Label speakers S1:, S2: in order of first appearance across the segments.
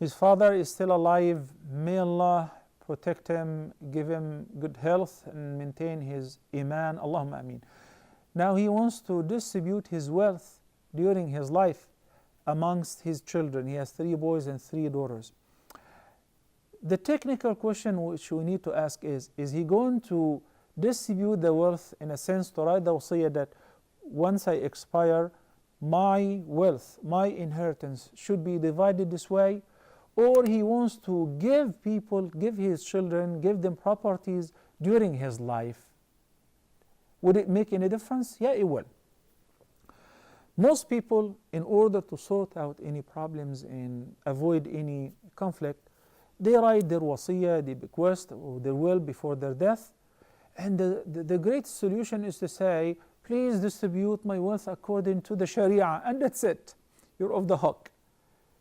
S1: His father is still alive. May Allah protect him, give him good health, and maintain his iman. Allahumma ameen. Now he wants to distribute his wealth during his life amongst his children. He has 3 boys and 3 daughters. The technical question which we need to ask is he going to distribute the wealth in a sense to write the wasiyah that once I expire, my wealth, my inheritance should be divided this way? Or he wants to give people, give his children, give them properties during his life? Would it make any difference? Yeah, it will. Most people, in order to sort out any problems and avoid any conflict, they write their wasiyah, the bequest, or their will before their death. And the great solution is to say, please distribute my wealth according to the Sharia, and that's it. You're off the hook.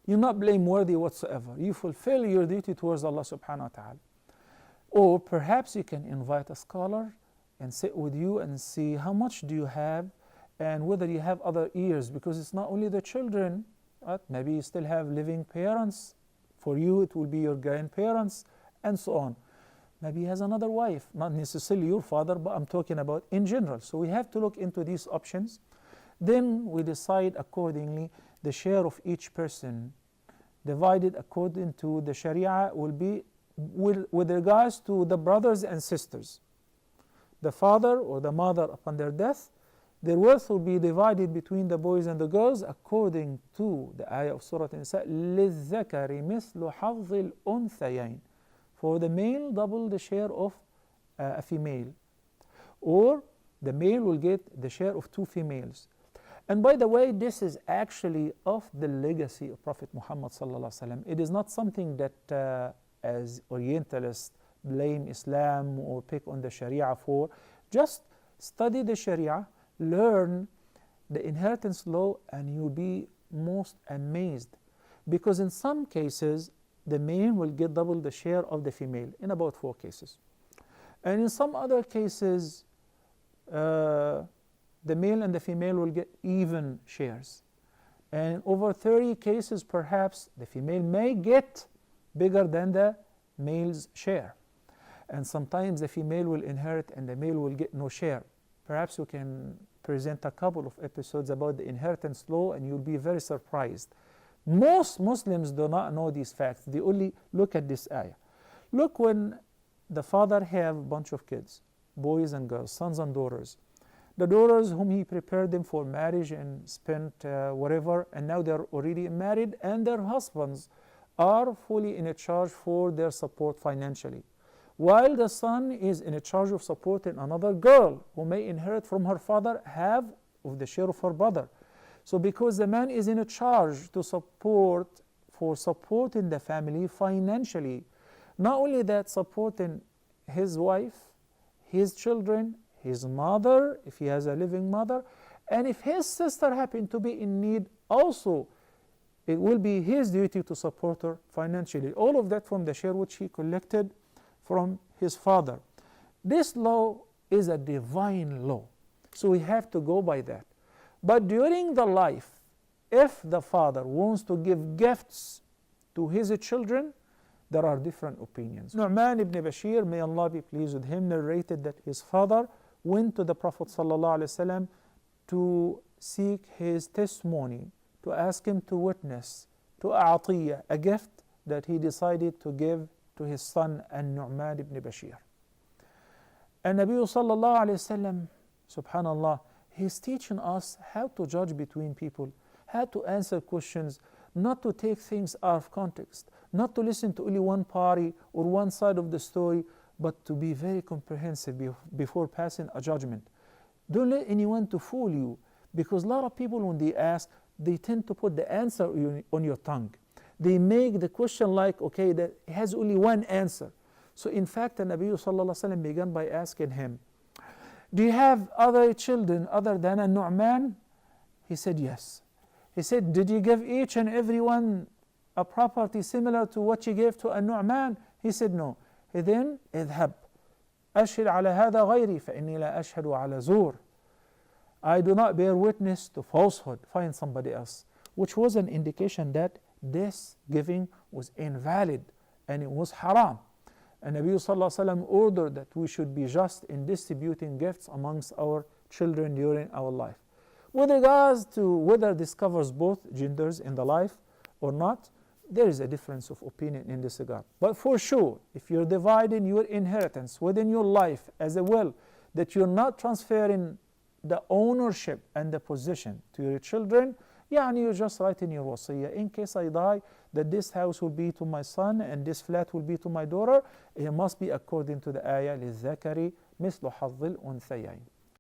S1: You're not blameworthy whatsoever. You fulfill your duty towards Allah subhanahu wa ta'ala. Or perhaps you can invite a scholar and sit with you and see how much do you have and whether you have other heirs, because it's not only the children, right? Maybe you still have living parents. For you, it will be your grandparents, and so on. Maybe he has another wife, not necessarily your father, but I'm talking about in general. So we have to look into these options. Then we decide accordingly the share of each person, divided according to the Sharia, will be with regards to the brothers and sisters. The father or the mother, upon their death, their wealth will be divided between the boys and the girls according to the ayah of Surah An-Nisa, لِلذَّكَرِ مِثْلُ حَظِّ الْأُنْثَيَيْنِ. For the male, double the share of a female. Or the male will get the share of 2 females. And by the way, this is actually of the legacy of Prophet Muhammad sallallahu alaihi wasallam. It is not something that as Orientalists blame Islam or pick on the Sharia for. Just study the Sharia, learn the inheritance law, and you'll be most amazed. Because in some cases, the male will get double the share of the female, in about 4 cases. And in some other cases, the male and the female will get even shares. And in over 30 cases, perhaps, the female may get bigger than the male's share. And sometimes the female will inherit and the male will get no share. Perhaps we can present a couple of episodes about the inheritance law and you'll be very surprised. Most Muslims do not know these facts. They only look at this ayah. Look, when the father have a bunch of kids, boys and girls, sons and daughters. The daughters whom he prepared them for marriage and spent whatever, and now they're already married, and their husbands are fully in a charge for their support financially. While the son is in a charge of supporting another girl who may inherit from her father half of the share of her brother. So because the man is in a charge to supporting the family financially, not only that, supporting his wife, his children, his mother, if he has a living mother, and if his sister happened to be in need, also it will be his duty to support her financially. All of that from the share which he collected from his father. This law is a divine law, so we have to go by that. But during the life, if the father wants to give gifts to his children, there are different opinions. Nu'man ibn Bashir, may Allah be pleased with him, narrated that his father went to the Prophet ﷺ to seek his testimony, to ask him to witness to a'atiyah, a gift that he decided to give to his son Nu'man ibn Bashir. And Nabi ﷺ, subhanallah, he's teaching us how to judge between people, how to answer questions, not to take things out of context, not to listen to only one party or one side of the story, but to be very comprehensive before passing a judgment. Don't let anyone to fool you, because a lot of people, when they ask, they tend to put the answer on your tongue. They make the question like, okay, that it has only one answer. So in fact, the Nabi sallallahu alaihi wasallam began by asking him, do you have other children other than a Nu'man? He said, yes. He said, did you give each and every one a property similar to what you gave to a Nu'man? He said, no. Then, اذهب أشهد على هذا غيري فإني لا أشهد على زور. I do not bear witness to falsehood. Find somebody else. Which was an indication that this giving was invalid and it was haram. And Nabi sallallahu alaihi wasallam ordered that we should be just in distributing gifts amongst our children during our life. With regards to whether this covers both genders in the life or not, there is a difference of opinion in this regard. But for sure, if you're dividing your inheritance within your life as a will, that you're not transferring the ownership and the possession to your children, you're just writing your wasiyah. In case I die, that this house will be to my son and this flat will be to my daughter. It must be according to the ayah, لِلذَّكَرِ مِثْلُ حَظِّ الْأُنْثَيَيْنِ.